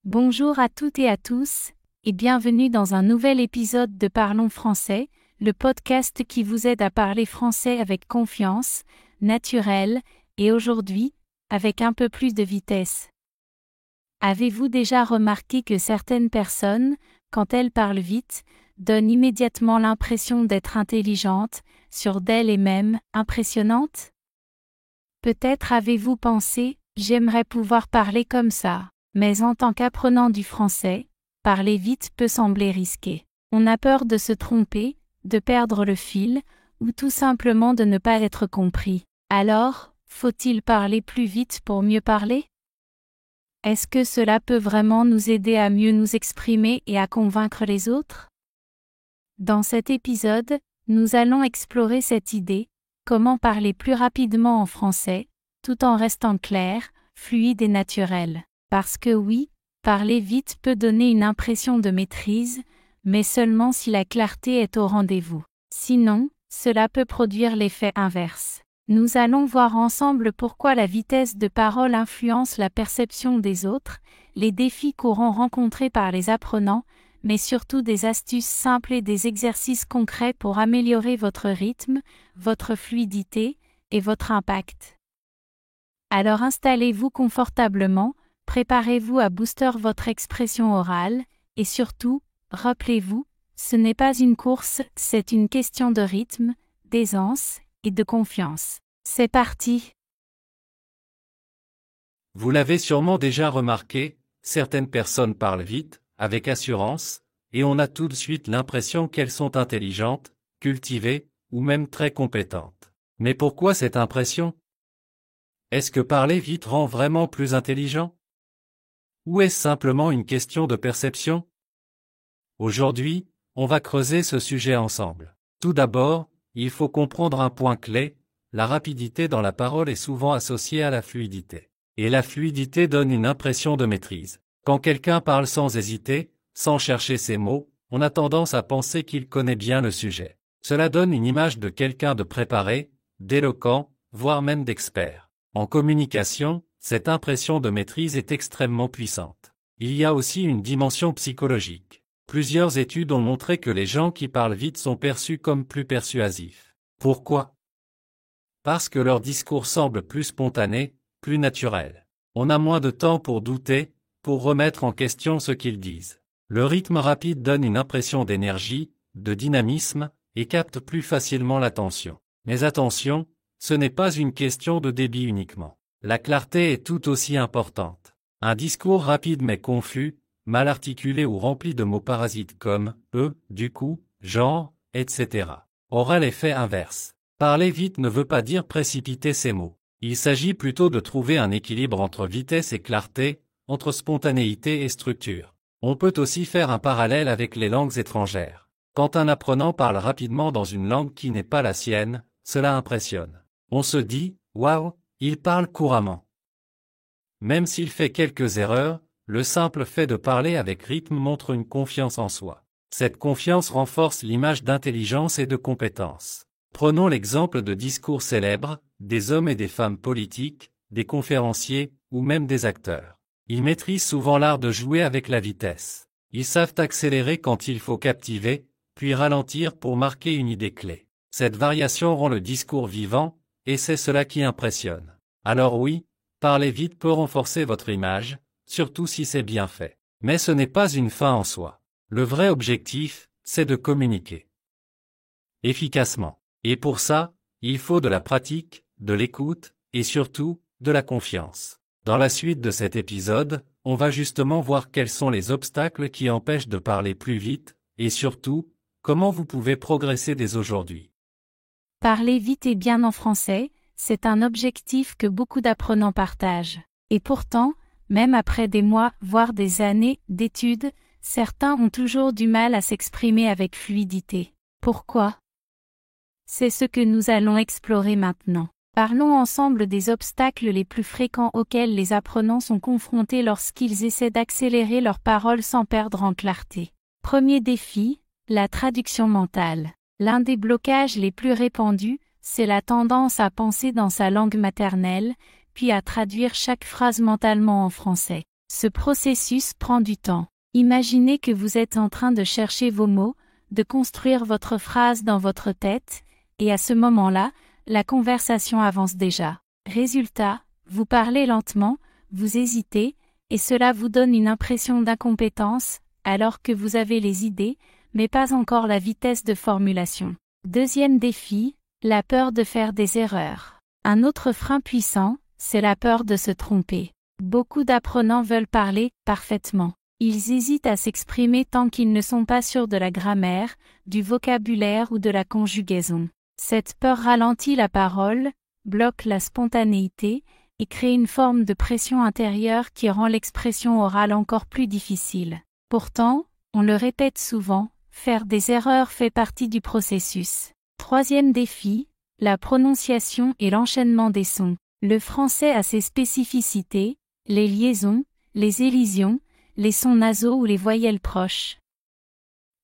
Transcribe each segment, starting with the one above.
Bonjour à toutes et à tous, et bienvenue dans un nouvel épisode de Parlons français, le podcast qui vous aide à parler français avec confiance, naturel, et aujourd'hui, avec un peu plus de vitesse. Avez-vous déjà remarqué que certaines personnes, quand elles parlent vite, donnent immédiatement l'impression d'être intelligentes, sûres d'elles et même impressionnantes? Peut-être avez-vous pensé, j'aimerais pouvoir parler comme ça. Mais en tant qu'apprenant du français, parler vite peut sembler risqué. On a peur de se tromper, de perdre le fil, ou tout simplement de ne pas être compris. Alors, faut-il parler plus vite pour mieux parler? Est-ce que cela peut vraiment nous aider à mieux nous exprimer et à convaincre les autres? Dans cet épisode, nous allons explorer cette idée, comment parler plus rapidement en français, tout en restant clair, fluide et naturel. Parce que oui, parler vite peut donner une impression de maîtrise, mais seulement si la clarté est au rendez-vous. Sinon, cela peut produire l'effet inverse. Nous allons voir ensemble pourquoi la vitesse de parole influence la perception des autres, les défis courants rencontrés par les apprenants, mais surtout des astuces simples et des exercices concrets pour améliorer votre rythme, votre fluidité et votre impact. Alors installez-vous confortablement, préparez-vous à booster votre expression orale, et surtout, rappelez-vous, ce n'est pas une course, c'est une question de rythme, d'aisance et de confiance. C'est parti! Vous l'avez sûrement déjà remarqué, certaines personnes parlent vite, avec assurance, et on a tout de suite l'impression qu'elles sont intelligentes, cultivées, ou même très compétentes. Mais pourquoi cette impression? Est-ce que parler vite rend vraiment plus intelligent? Ou est-ce simplement une question de perception? Aujourd'hui, on va creuser ce sujet ensemble. Tout d'abord, il faut comprendre un point clé, la rapidité dans la parole est souvent associée à la fluidité. Et la fluidité donne une impression de maîtrise. Quand quelqu'un parle sans hésiter, sans chercher ses mots, on a tendance à penser qu'il connaît bien le sujet. Cela donne une image de quelqu'un de préparé, d'éloquent, voire même d'expert. En communication, cette impression de maîtrise est extrêmement puissante. Il y a aussi une dimension psychologique. Plusieurs études ont montré que les gens qui parlent vite sont perçus comme plus persuasifs. Pourquoi? Parce que leur discours semble plus spontané, plus naturel. On a moins de temps pour douter, pour remettre en question ce qu'ils disent. Le rythme rapide donne une impression d'énergie, de dynamisme, et capte plus facilement l'attention. Mais attention, ce n'est pas une question de débit uniquement. La clarté est tout aussi importante. Un discours rapide mais confus, mal articulé ou rempli de mots parasites comme « du coup »,« genre », etc. aura l'effet inverse. Parler vite ne veut pas dire précipiter ses mots. Il s'agit plutôt de trouver un équilibre entre vitesse et clarté, entre spontanéité et structure. On peut aussi faire un parallèle avec les langues étrangères. Quand un apprenant parle rapidement dans une langue qui n'est pas la sienne, cela impressionne. On se dit « Waouh, il parle couramment ». Même s'il fait quelques erreurs, le simple fait de parler avec rythme montre une confiance en soi. Cette confiance renforce l'image d'intelligence et de compétence. Prenons l'exemple de discours célèbres, des hommes et des femmes politiques, des conférenciers, ou même des acteurs. Ils maîtrisent souvent l'art de jouer avec la vitesse. Ils savent accélérer quand il faut captiver, puis ralentir pour marquer une idée clé. Cette variation rend le discours vivant, et c'est cela qui impressionne. Alors oui, parler vite peut renforcer votre image, surtout si c'est bien fait. Mais ce n'est pas une fin en soi. Le vrai objectif, c'est de communiquer efficacement. Et pour ça, il faut de la pratique, de l'écoute, et surtout, de la confiance. Dans la suite de cet épisode, on va justement voir quels sont les obstacles qui empêchent de parler plus vite, et surtout, comment vous pouvez progresser dès aujourd'hui. Parler vite et bien en français, c'est un objectif que beaucoup d'apprenants partagent. Et pourtant, même après des mois, voire des années, d'études, certains ont toujours du mal à s'exprimer avec fluidité. Pourquoi? C'est ce que nous allons explorer maintenant. Parlons ensemble des obstacles les plus fréquents auxquels les apprenants sont confrontés lorsqu'ils essaient d'accélérer leurs paroles sans perdre en clarté. Premier défi, la traduction mentale. L'un des blocages les plus répandus, c'est la tendance à penser dans sa langue maternelle, puis à traduire chaque phrase mentalement en français. Ce processus prend du temps. Imaginez que vous êtes en train de chercher vos mots, de construire votre phrase dans votre tête, et à ce moment-là, la conversation avance déjà. Résultat, vous parlez lentement, vous hésitez, et cela vous donne une impression d'incompétence, alors que vous avez les idées, mais pas encore la vitesse de formulation. Deuxième défi, la peur de faire des erreurs. Un autre frein puissant, c'est la peur de se tromper. Beaucoup d'apprenants veulent parler parfaitement. Ils hésitent à s'exprimer tant qu'ils ne sont pas sûrs de la grammaire, du vocabulaire ou de la conjugaison. Cette peur ralentit la parole, bloque la spontanéité, et crée une forme de pression intérieure qui rend l'expression orale encore plus difficile. Pourtant, on le répète souvent, faire des erreurs fait partie du processus. Troisième défi, la prononciation et l'enchaînement des sons. Le français a ses spécificités, les liaisons, les élisions, les sons nasaux ou les voyelles proches.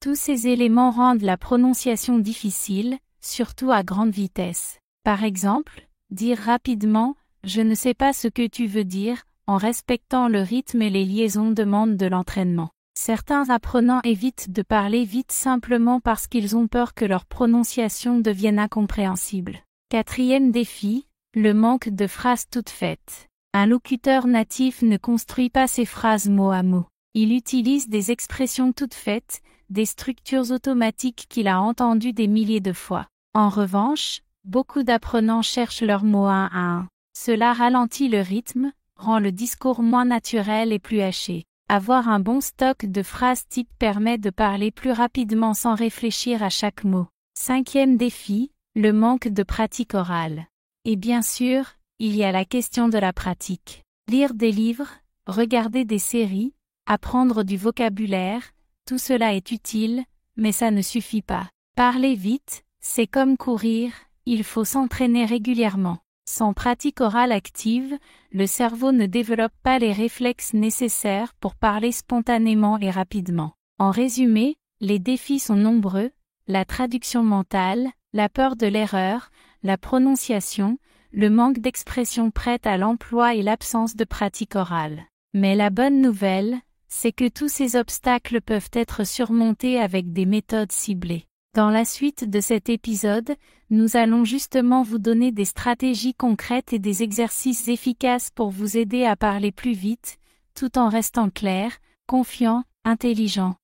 Tous ces éléments rendent la prononciation difficile, surtout à grande vitesse. Par exemple, dire rapidement « je ne sais pas ce que tu veux dire » en respectant le rythme et les liaisons demande de l'entraînement. Certains apprenants évitent de parler vite simplement parce qu'ils ont peur que leur prononciation devienne incompréhensible. Quatrième défi, le manque de phrases toutes faites. Un locuteur natif ne construit pas ses phrases mot à mot. Il utilise des expressions toutes faites, des structures automatiques qu'il a entendues des milliers de fois. En revanche, beaucoup d'apprenants cherchent leurs mots un à un. Cela ralentit le rythme, rend le discours moins naturel et plus haché. Avoir un bon stock de phrases types permet de parler plus rapidement sans réfléchir à chaque mot. Cinquième défi, le manque de pratique orale. Et bien sûr, il y a la question de la pratique. Lire des livres, regarder des séries, apprendre du vocabulaire, tout cela est utile, mais ça ne suffit pas. Parler vite, c'est comme courir, il faut s'entraîner régulièrement. Sans pratique orale active, le cerveau ne développe pas les réflexes nécessaires pour parler spontanément et rapidement. En résumé, les défis sont nombreux, la traduction mentale, la peur de l'erreur, la prononciation, le manque d'expression prête à l'emploi et l'absence de pratique orale. Mais la bonne nouvelle, c'est que tous ces obstacles peuvent être surmontés avec des méthodes ciblées. Dans la suite de cet épisode, nous allons justement vous donner des stratégies concrètes et des exercices efficaces pour vous aider à parler plus vite, tout en restant clair, confiant, intelligent.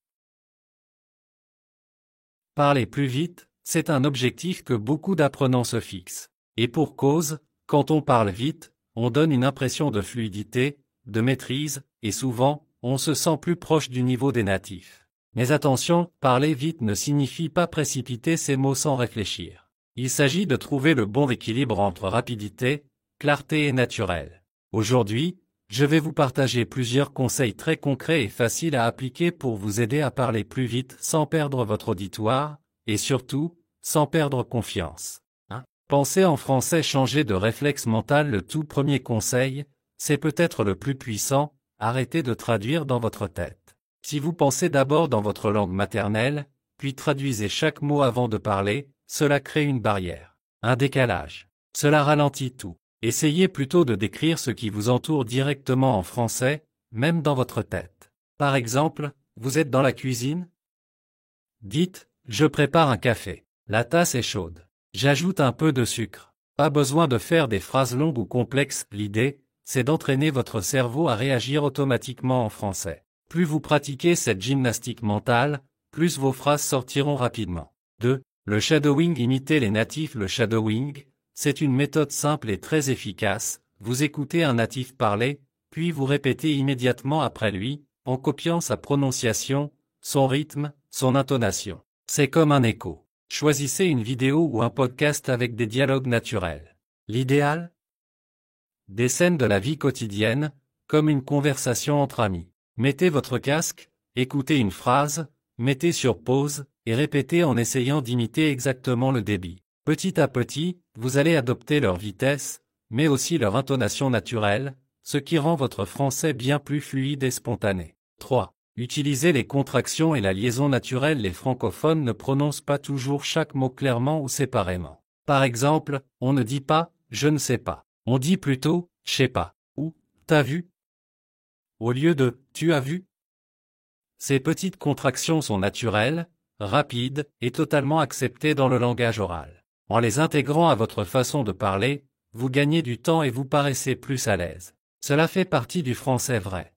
Parler plus vite, c'est un objectif que beaucoup d'apprenants se fixent. Et pour cause, quand on parle vite, on donne une impression de fluidité, de maîtrise, et souvent, on se sent plus proche du niveau des natifs. Mais attention, parler vite ne signifie pas précipiter ses mots sans réfléchir. Il s'agit de trouver le bon équilibre entre rapidité, clarté et naturel. Aujourd'hui, je vais vous partager plusieurs conseils très concrets et faciles à appliquer pour vous aider à parler plus vite sans perdre votre auditoire, et surtout, sans perdre confiance. Penser en français, changer de réflexe mental. Le tout premier conseil, c'est peut-être le plus puissant, arrêtez de traduire dans votre tête. Si vous pensez d'abord dans votre langue maternelle, puis traduisez chaque mot avant de parler, cela crée une barrière, un décalage. Cela ralentit tout. Essayez plutôt de décrire ce qui vous entoure directement en français, même dans votre tête. Par exemple, vous êtes dans la cuisine? Dites, je prépare un café. La tasse est chaude. J'ajoute un peu de sucre. Pas besoin de faire des phrases longues ou complexes. L'idée, c'est d'entraîner votre cerveau à réagir automatiquement en français. Plus vous pratiquez cette gymnastique mentale, plus vos phrases sortiront rapidement. 2. Le shadowing. Imiter les natifs. Le shadowing, c'est une méthode simple et très efficace. Vous écoutez un natif parler, puis vous répétez immédiatement après lui, en copiant sa prononciation, son rythme, son intonation. C'est comme un écho. Choisissez une vidéo ou un podcast avec des dialogues naturels. L'idéal? Des scènes de la vie quotidienne, comme une conversation entre amis. Mettez votre casque, écoutez une phrase, mettez sur pause, et répétez en essayant d'imiter exactement le débit. Petit à petit, vous allez adopter leur vitesse, mais aussi leur intonation naturelle, ce qui rend votre français bien plus fluide et spontané. 3. Utilisez les contractions et la liaison naturelle. Les francophones ne prononcent pas toujours chaque mot clairement ou séparément. Par exemple, on ne dit pas « je ne sais pas ». On dit plutôt « je sais pas » ou « t'as vu ». au lieu de « tu as vu ». Ces petites contractions sont naturelles, rapides et totalement acceptées dans le langage oral. En les intégrant à votre façon de parler, vous gagnez du temps et vous paraissez plus à l'aise. Cela fait partie du français vrai.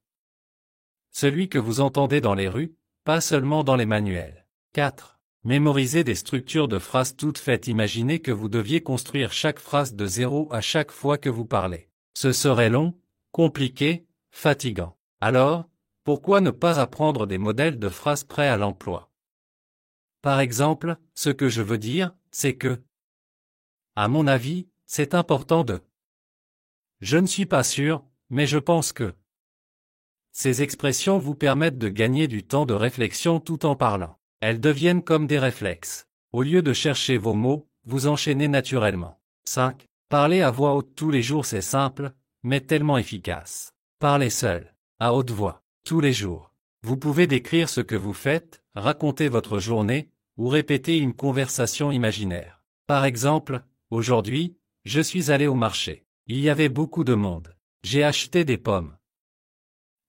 Celui que vous entendez dans les rues, pas seulement dans les manuels. 4. Mémorisez des structures de phrases toutes faites. Imaginez que vous deviez construire chaque phrase de zéro à chaque fois que vous parlez. Ce serait long, compliqué, fatigant. Alors, pourquoi ne pas apprendre des modèles de phrases prêts à l'emploi? Par exemple, ce que je veux dire, c'est que, à mon avis, c'est important de. Je ne suis pas sûr, mais je pense que. Ces expressions vous permettent de gagner du temps de réflexion tout en parlant. Elles deviennent comme des réflexes. Au lieu de chercher vos mots, vous enchaînez naturellement. 5. Parler à voix haute tous les jours, c'est simple, mais tellement efficace. Parlez seul, à haute voix, tous les jours. Vous pouvez décrire ce que vous faites, raconter votre journée, ou répéter une conversation imaginaire. Par exemple, aujourd'hui, je suis allé au marché. Il y avait beaucoup de monde. J'ai acheté des pommes.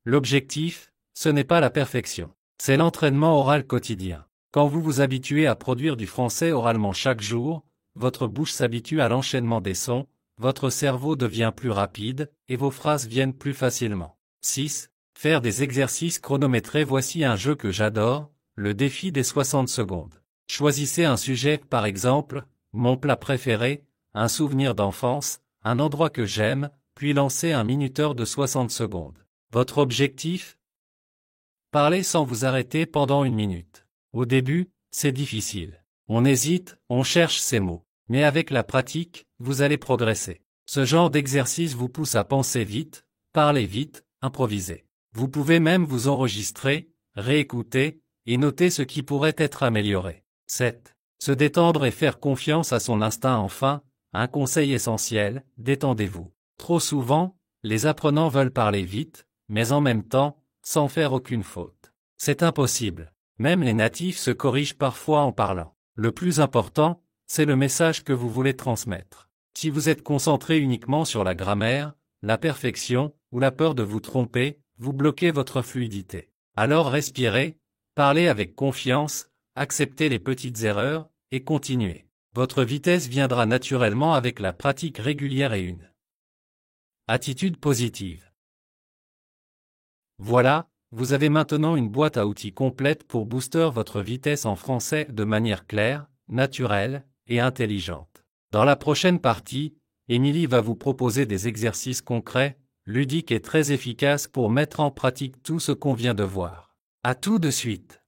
L'objectif, ce n'est pas la perfection. C'est l'entraînement oral quotidien. Quand vous vous habituez à produire du français oralement chaque jour, votre bouche s'habitue à l'enchaînement des sons, votre cerveau devient plus rapide, et vos phrases viennent plus facilement. 6. Faire des exercices chronométrés. Voici un jeu que j'adore, le défi des 60 secondes. Choisissez un sujet, par exemple, mon plat préféré, un souvenir d'enfance, un endroit que j'aime, puis lancez un minuteur de 60 secondes. Votre objectif? Parlez sans vous arrêter pendant 1 minute. Au début, c'est difficile. On hésite, on cherche ses mots. Mais avec la pratique, vous allez progresser. Ce genre d'exercice vous pousse à penser vite, parler vite, improviser. Vous pouvez même vous enregistrer, réécouter, et noter ce qui pourrait être amélioré. 7. Se détendre et faire confiance à son instinct. Enfin, un conseil essentiel, détendez-vous. Trop souvent, les apprenants veulent parler vite, mais en même temps, sans faire aucune faute. C'est impossible. Même les natifs se corrigent parfois en parlant. Le plus important, c'est le message que vous voulez transmettre. Si vous êtes concentré uniquement sur la grammaire, la perfection, ou la peur de vous tromper, vous bloquez votre fluidité. Alors respirez, parlez avec confiance, acceptez les petites erreurs, et continuez. Votre vitesse viendra naturellement avec la pratique régulière et une attitude positive. Voilà, vous avez maintenant une boîte à outils complète pour booster votre vitesse en français de manière claire, naturelle et intelligente. Dans la prochaine partie, Émilie va vous proposer des exercices concrets, ludiques et très efficaces pour mettre en pratique tout ce qu'on vient de voir. À tout de suite.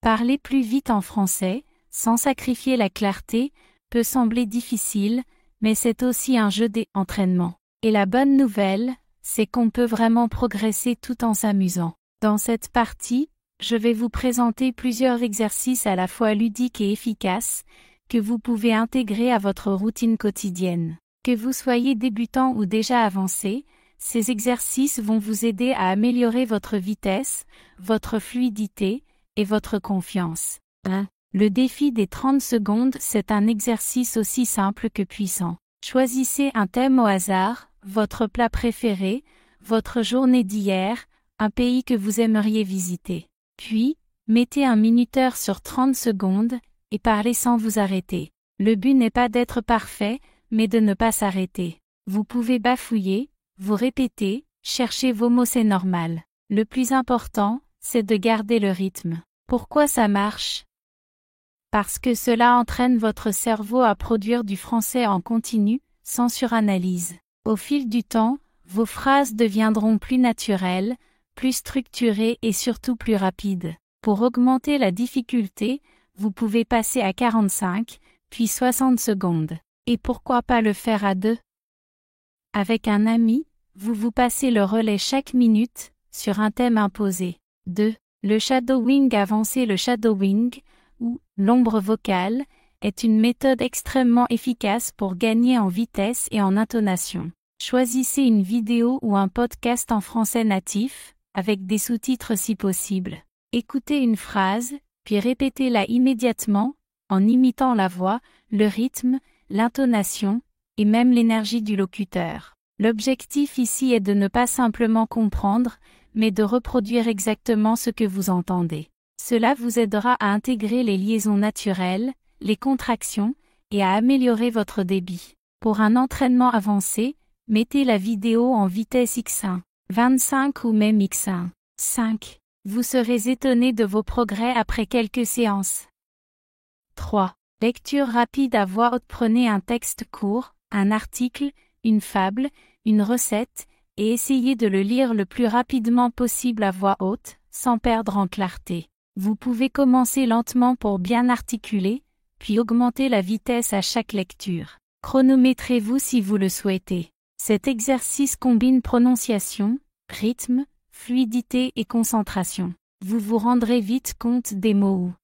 Parler plus vite en français, sans sacrifier la clarté, peut sembler difficile, mais c'est aussi un jeu d'entraînement. Et la bonne nouvelle, c'est qu'on peut vraiment progresser tout en s'amusant. Dans cette partie, je vais vous présenter plusieurs exercices à la fois ludiques et efficaces, que vous pouvez intégrer à votre routine quotidienne. Que vous soyez débutant ou déjà avancé, ces exercices vont vous aider à améliorer votre vitesse, votre fluidité et votre confiance. 1. Le défi des 30 secondes, c'est un exercice aussi simple que puissant. Choisissez un thème au hasard, votre plat préféré, votre journée d'hier, un pays que vous aimeriez visiter. Puis, mettez un minuteur sur 30 secondes, et parlez sans vous arrêter. Le but n'est pas d'être parfait, mais de ne pas s'arrêter. Vous pouvez bafouiller, vous répéter, chercher vos mots, c'est normal. Le plus important, c'est de garder le rythme. Pourquoi ça marche? Parce que cela entraîne votre cerveau à produire du français en continu, sans suranalyse. Au fil du temps, vos phrases deviendront plus naturelles, plus structurées et surtout plus rapides. Pour augmenter la difficulté, vous pouvez passer à 45, puis 60 secondes. Et pourquoi pas le faire à 2? Avec un ami, vous vous passez le relais chaque minute, sur un thème imposé. 2. Le shadowing avancé. Le shadowing, ou l'ombre vocale, est une méthode extrêmement efficace pour gagner en vitesse et en intonation. Choisissez une vidéo ou un podcast en français natif, avec des sous-titres si possible. Écoutez une phrase, puis répétez-la immédiatement, en imitant la voix, le rythme, l'intonation, et même l'énergie du locuteur. L'objectif ici est de ne pas simplement comprendre, mais de reproduire exactement ce que vous entendez. Cela vous aidera à intégrer les liaisons naturelles, les contractions, et à améliorer votre débit. Pour un entraînement avancé, mettez la vidéo en vitesse X1, 25 ou même X1, 5. Vous serez étonné de vos progrès après quelques séances. 3. Lecture rapide à voix haute. Prenez un texte court, un article, une fable, une recette, et essayez de le lire le plus rapidement possible à voix haute, sans perdre en clarté. Vous pouvez commencer lentement pour bien articuler, puis augmenter la vitesse à chaque lecture. Chronométrez-vous si vous le souhaitez. Cet exercice combine prononciation, rythme, fluidité et concentration. Vous vous rendrez vite compte des mots ou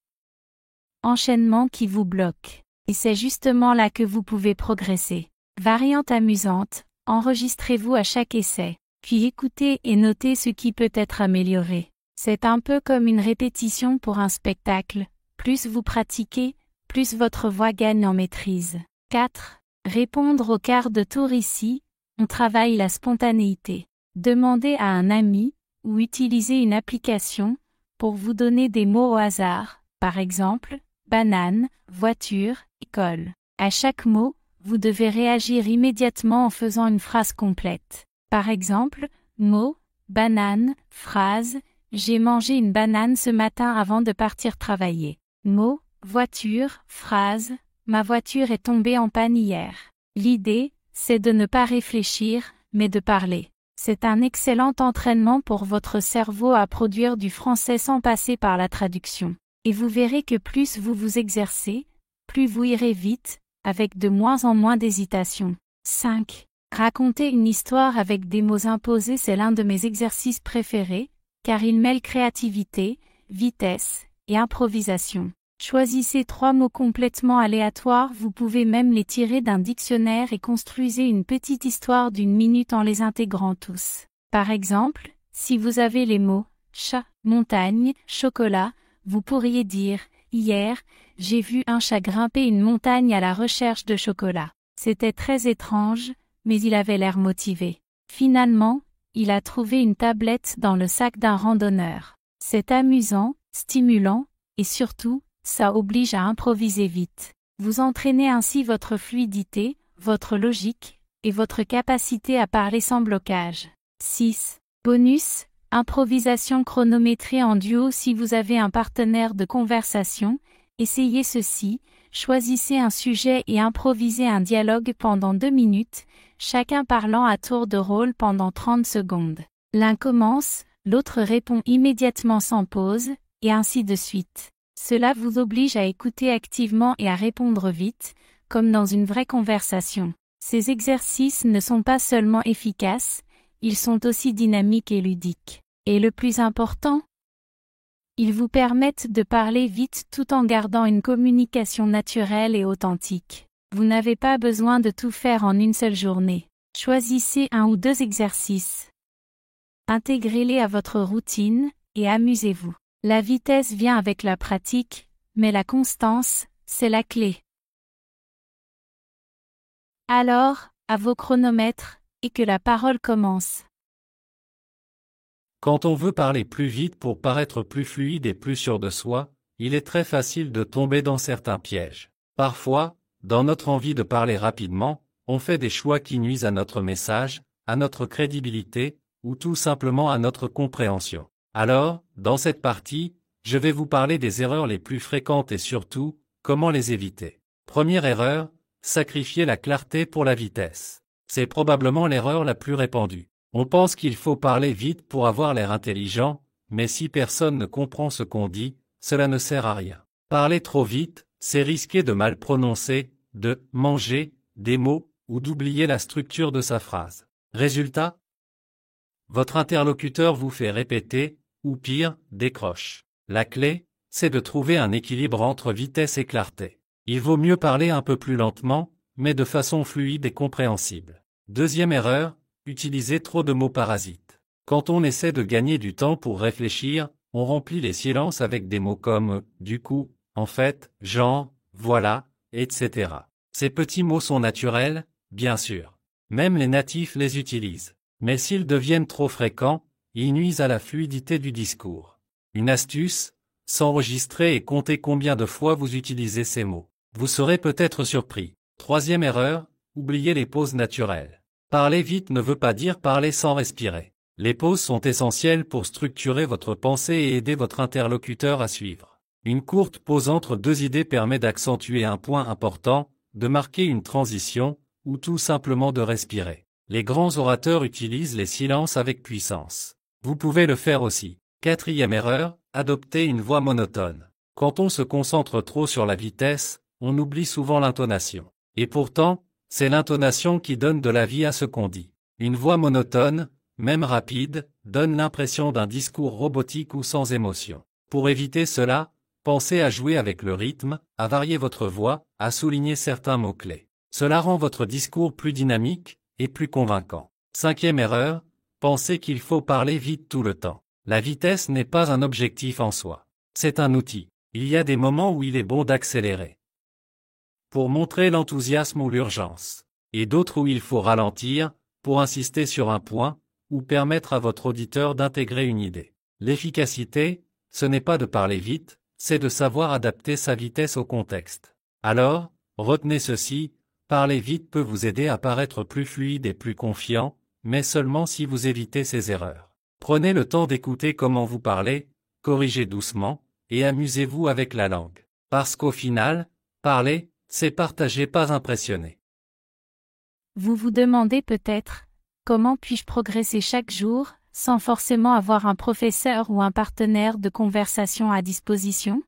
enchaînements qui vous bloquent. Et c'est justement là que vous pouvez progresser. Variante amusante, enregistrez-vous à chaque essai, puis écoutez et notez ce qui peut être amélioré. C'est un peu comme une répétition pour un spectacle. Plus vous pratiquez, plus votre voix gagne en maîtrise. 4. Répondre au quart de tour. Ici, on travaille la spontanéité. Demandez à un ami, ou utilisez une application, pour vous donner des mots au hasard, par exemple, banane, voiture, école. À chaque mot, vous devez réagir immédiatement en faisant une phrase complète. Par exemple, mot, banane, phrase, j'ai mangé une banane ce matin avant de partir travailler. Mot, voiture, phrase, ma voiture est tombée en panne hier. L'idée, c'est de ne pas réfléchir, mais de parler. C'est un excellent entraînement pour votre cerveau à produire du français sans passer par la traduction. Et vous verrez que plus vous vous exercez, plus vous irez vite, avec de moins en moins d'hésitation. 5. Raconter une histoire avec des mots imposés. C'est l'un de mes exercices préférés, car il mêle créativité, vitesse et improvisation. Choisissez 3 mots complètement aléatoires. Vous pouvez même les tirer d'un dictionnaire et construisez une petite histoire d'1 minute en les intégrant tous. Par exemple, si vous avez les mots chat, montagne, chocolat, vous pourriez dire « Hier, j'ai vu un chat grimper une montagne à la recherche de chocolat. C'était très étrange, mais il avait l'air motivé. Finalement, il a trouvé une tablette dans le sac d'un randonneur. » C'est amusant, stimulant, et surtout, ça oblige à improviser vite. Vous entraînez ainsi votre fluidité, votre logique, et votre capacité à parler sans blocage. 6. Bonus, improvisation chronométrée en duo. Si vous avez un partenaire de conversation, essayez ceci, choisissez un sujet et improvisez un dialogue pendant 2 minutes, chacun parlant à tour de rôle pendant 30 secondes. L'un commence, l'autre répond immédiatement sans pause, et ainsi de suite. Cela vous oblige à écouter activement et à répondre vite, comme dans une vraie conversation. Ces exercices ne sont pas seulement efficaces, ils sont aussi dynamiques et ludiques. Et le plus important, ils vous permettent de parler vite tout en gardant une communication naturelle et authentique. Vous n'avez pas besoin de tout faire en une seule journée. Choisissez 1 ou 2 exercices. Intégrez-les à votre routine, et amusez-vous. La vitesse vient avec la pratique, mais la constance, c'est la clé. Alors, à vos chronomètres, et que la parole commence. Quand on veut parler plus vite pour paraître plus fluide et plus sûr de soi, il est très facile de tomber dans certains pièges. Parfois, dans notre envie de parler rapidement, on fait des choix qui nuisent à notre message, à notre crédibilité, ou tout simplement à notre compréhension. Alors, dans cette partie, je vais vous parler des erreurs les plus fréquentes et surtout, comment les éviter. Première erreur, sacrifier la clarté pour la vitesse. C'est probablement l'erreur la plus répandue. On pense qu'il faut parler vite pour avoir l'air intelligent, mais si personne ne comprend ce qu'on dit, cela ne sert à rien. Parler trop vite, c'est risquer de mal prononcer, de manger des mots ou d'oublier la structure de sa phrase. Résultat, votre interlocuteur vous fait répéter, ou pire, décroche. La clé, c'est de trouver un équilibre entre vitesse et clarté. Il vaut mieux parler un peu plus lentement, mais de façon fluide et compréhensible. Deuxième erreur, utiliser trop de mots parasites. Quand on essaie de gagner du temps pour réfléchir, on remplit les silences avec des mots comme « du coup »,« en fait »,« genre »,« voilà », etc. Ces petits mots sont naturels, bien sûr. Même les natifs les utilisent. Mais s'ils deviennent trop fréquents, ils nuisent à la fluidité du discours. Une astuce, s'enregistrer et compter combien de fois vous utilisez ces mots. Vous serez peut-être surpris. Troisième erreur, oubliez les pauses naturelles. Parler vite ne veut pas dire parler sans respirer. Les pauses sont essentielles pour structurer votre pensée et aider votre interlocuteur à suivre. Une courte pause entre deux idées permet d'accentuer un point important, de marquer une transition, ou tout simplement de respirer. Les grands orateurs utilisent les silences avec puissance. Vous pouvez le faire aussi. Quatrième erreur, adopter une voix monotone. Quand on se concentre trop sur la vitesse, on oublie souvent l'intonation. Et pourtant, c'est l'intonation qui donne de la vie à ce qu'on dit. Une voix monotone, même rapide, donne l'impression d'un discours robotique ou sans émotion. Pour éviter cela, pensez à jouer avec le rythme, à varier votre voix, à souligner certains mots-clés. Cela rend votre discours plus dynamique et plus convaincant. Cinquième erreur, pensez qu'il faut parler vite tout le temps. La vitesse n'est pas un objectif en soi. C'est un outil. Il y a des moments où il est bon d'accélérer pour montrer l'enthousiasme ou l'urgence, et d'autres où il faut ralentir pour insister sur un point ou permettre à votre auditeur d'intégrer une idée. L'efficacité, ce n'est pas de parler vite, c'est de savoir adapter sa vitesse au contexte. Alors, retenez ceci, parler vite peut vous aider à paraître plus fluide et plus confiant, mais seulement si vous évitez ces erreurs. Prenez le temps d'écouter comment vous parlez, corrigez doucement, et amusez-vous avec la langue. Parce qu'au final, parler, c'est partager, pas impressionner. Vous vous demandez peut-être, comment puis-je progresser chaque jour, sans forcément avoir un professeur ou un partenaire de conversation à disposition?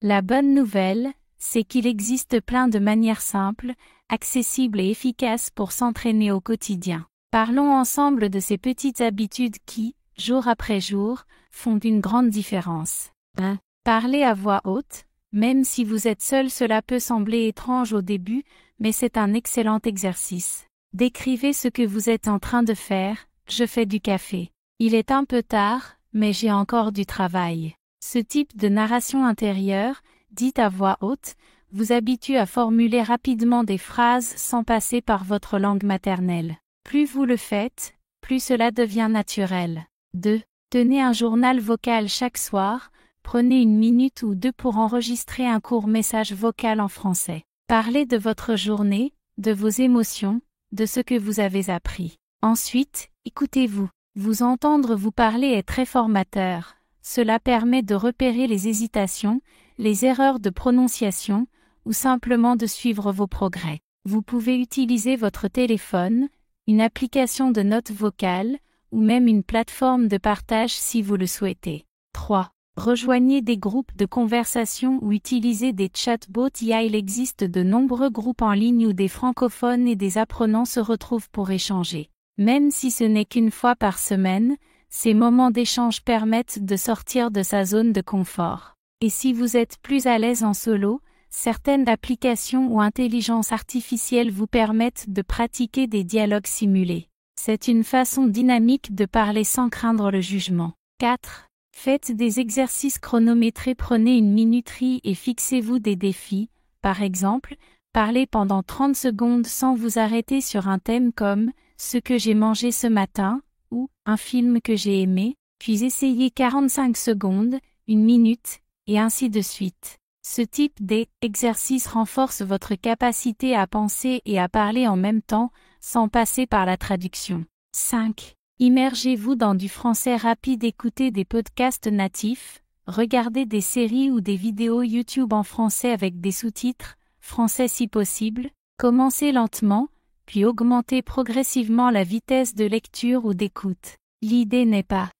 La bonne nouvelle, c'est qu'il existe plein de manières simples, accessibles et efficaces pour s'entraîner au quotidien. Parlons ensemble de ces petites habitudes qui, jour après jour, font une grande différence. 1. Parler à voix haute. Même si vous êtes seul, cela peut sembler étrange au début, mais c'est un excellent exercice. Décrivez ce que vous êtes en train de faire. Je fais du café. Il est un peu tard, mais j'ai encore du travail. Ce type de narration intérieure, dite à voix haute, vous habitue à formuler rapidement des phrases sans passer par votre langue maternelle. Plus vous le faites, plus cela devient naturel. 2. Tenez un journal vocal chaque soir. Prenez 1 minute ou 2 pour enregistrer un court message vocal en français. Parlez de votre journée, de vos émotions, de ce que vous avez appris. Ensuite, écoutez-vous. Vous entendre vous parler est très formateur. Cela permet de repérer les hésitations, les erreurs de prononciation, ou simplement de suivre vos progrès. Vous pouvez utiliser votre téléphone, une application de notes vocales, ou même une plateforme de partage si vous le souhaitez. 3. Rejoignez des groupes de conversation ou utilisez des chatbots. Il existe de nombreux groupes en ligne où des francophones et des apprenants se retrouvent pour échanger. Même si ce n'est qu'une fois par semaine, ces moments d'échange permettent de sortir de sa zone de confort. Et si vous êtes plus à l'aise en solo, certaines applications ou intelligence artificielle vous permettent de pratiquer des dialogues simulés. C'est une façon dynamique de parler sans craindre le jugement. 4. Faites des exercices chronométrés. Prenez une minuterie et fixez-vous des défis. Par exemple, parlez pendant 30 secondes sans vous arrêter sur un thème comme « ce que j'ai mangé ce matin » ou « un film que j'ai aimé », puis essayez 45 secondes, 1 minute, et ainsi de suite. Ce type d'exercice renforce votre capacité à penser et à parler en même temps, sans passer par la traduction. 5. Immergez-vous dans du français rapide. Écoutez des podcasts natifs, regardez des séries ou des vidéos YouTube en français avec des sous-titres, français si possible. Commencez lentement, puis augmentez progressivement la vitesse de lecture ou d'écoute. L'idée n'est pas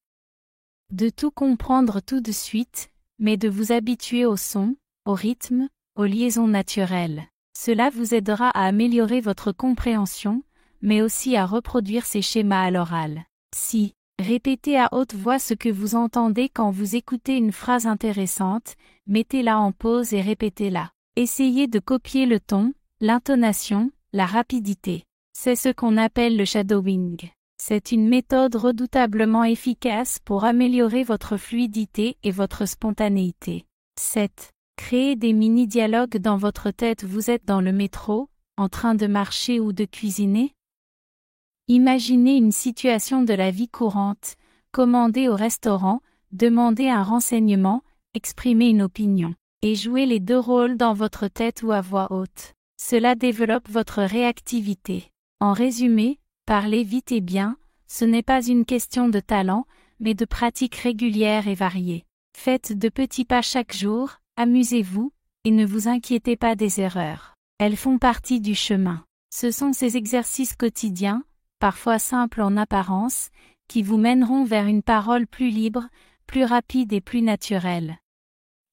de tout comprendre tout de suite, mais de vous habituer au son, au rythme, aux liaisons naturelles. Cela vous aidera à améliorer votre compréhension, mais aussi à reproduire ces schémas à l'oral. 6. Répétez à haute voix ce que vous entendez quand vous écoutez une phrase intéressante, mettez-la en pause et répétez-la. Essayez de copier le ton, l'intonation, la rapidité. C'est ce qu'on appelle le shadowing. C'est une méthode redoutablement efficace pour améliorer votre fluidité et votre spontanéité. 7. Créez des mini-dialogues dans votre tête. Vous êtes dans le métro, en train de marcher ou de cuisiner. Imaginez une situation de la vie courante, commandez au restaurant, demandez un renseignement, exprimez une opinion, et jouez les deux rôles dans votre tête ou à voix haute. Cela développe votre réactivité. En résumé, parler vite et bien, ce n'est pas une question de talent, mais de pratique régulière et variée. Faites de petits pas chaque jour, amusez-vous, et ne vous inquiétez pas des erreurs. Elles font partie du chemin. Ce sont ces exercices quotidiens, parfois simples en apparence, qui vous mèneront vers une parole plus libre, plus rapide et plus naturelle.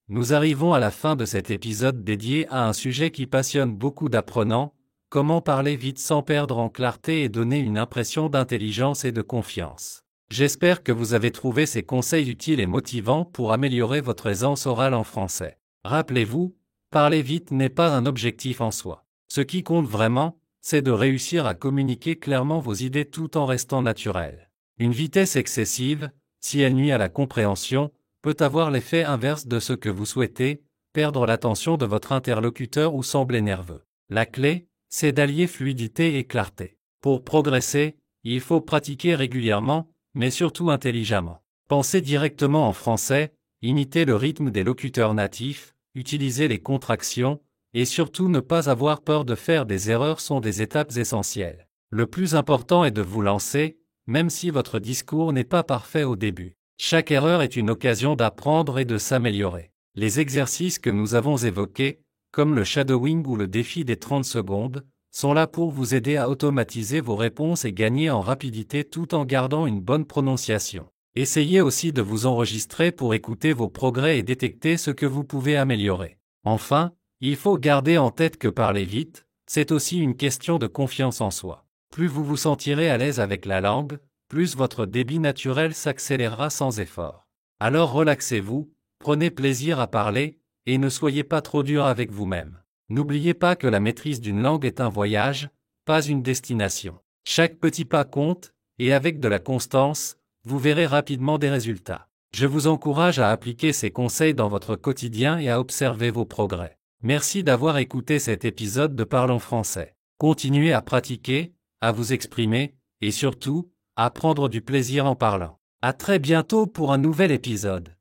Nous arrivons à la fin de cet épisode dédié à un sujet qui passionne beaucoup d'apprenants, comment parler vite sans perdre en clarté et donner une impression d'intelligence et de confiance. J'espère que vous avez trouvé ces conseils utiles et motivants pour améliorer votre aisance orale en français. Rappelez-vous, parler vite n'est pas un objectif en soi. Ce qui compte vraiment, c'est de réussir à communiquer clairement vos idées tout en restant naturel. Une vitesse excessive, si elle nuit à la compréhension, peut avoir l'effet inverse de ce que vous souhaitez, perdre l'attention de votre interlocuteur ou sembler nerveux. La clé, c'est d'allier fluidité et clarté. Pour progresser, il faut pratiquer régulièrement, mais surtout intelligemment. Pensez directement en français, imitez le rythme des locuteurs natifs, utilisez les contractions, et surtout ne pas avoir peur de faire des erreurs sont des étapes essentielles. Le plus important est de vous lancer, même si votre discours n'est pas parfait au début. Chaque erreur est une occasion d'apprendre et de s'améliorer. Les exercices que nous avons évoqués, comme le shadowing ou le défi des 30 secondes, sont là pour vous aider à automatiser vos réponses et gagner en rapidité tout en gardant une bonne prononciation. Essayez aussi de vous enregistrer pour écouter vos progrès et détecter ce que vous pouvez améliorer. Enfin, il faut garder en tête que parler vite, c'est aussi une question de confiance en soi. Plus vous vous sentirez à l'aise avec la langue, plus votre débit naturel s'accélérera sans effort. Alors relaxez-vous, prenez plaisir à parler, et ne soyez pas trop dur avec vous-même. N'oubliez pas que la maîtrise d'une langue est un voyage, pas une destination. Chaque petit pas compte, et avec de la constance, vous verrez rapidement des résultats. Je vous encourage à appliquer ces conseils dans votre quotidien et à observer vos progrès. Merci d'avoir écouté cet épisode de Parlons français. Continuez à pratiquer, à vous exprimer, et surtout, à prendre du plaisir en parlant. À très bientôt pour un nouvel épisode.